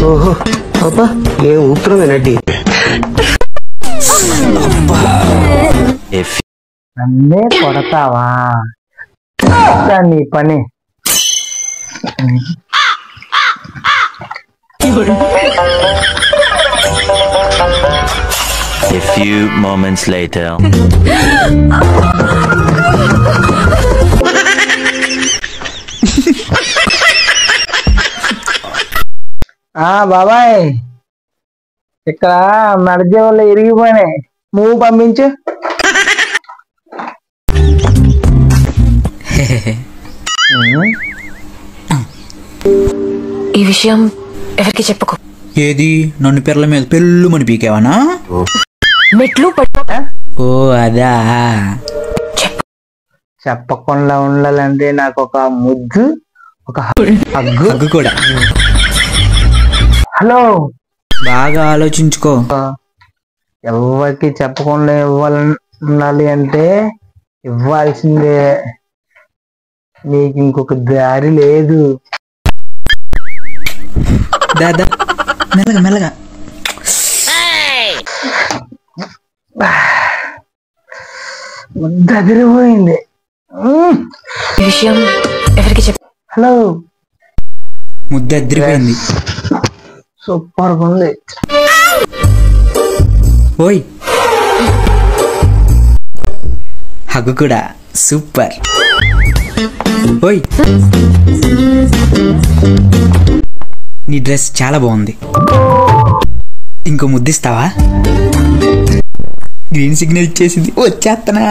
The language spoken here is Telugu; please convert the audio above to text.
ఓహో అబ్బా ఏం ఊపిరమేనటి. నన్నే కొడతావా? నీ పని. A few moments later. బాబాయ్ ఇక్కడ మెడజ వల్ల ఇరిగిపోయినాయి, నువ్వు పంపించు. ఈ విషయం ఎవరికి చెప్పుకో. ఏది నన్ను పిల్లల మీద పెళ్ళుమని పీకేవానా? మెట్లు ఓ అదా. చెప్పకుండా ఉండాలంటే నాకు ఒక ముద్దు, ఒక హగ్గు కూడా. హలో, బాగా ఆలోచించుకో. ఎవరికి చెప్పకుండా ఉండాలి అంటే ఇవ్వాల్సిందే, నీకు ఇంకొక దారి లేదు. దాదా మెల్లగా మెల్లగా. ముద్దదిరిపోయింది. ఈ విషయం ఎవరికి చెప్పు. హలో, ముద్ద అదిరిపోయింది. సూపర్ ఉంది. ఓయ్ హగ్గు కూడా సూపర్. ఓయ్ నీ డ్రెస్ చాలా బాగుంది, ఇంకో ముద్దిస్తావా? గ్రీన్ సిగ్నల్ ఇచ్చేసింది, వచ్చేత్తనా.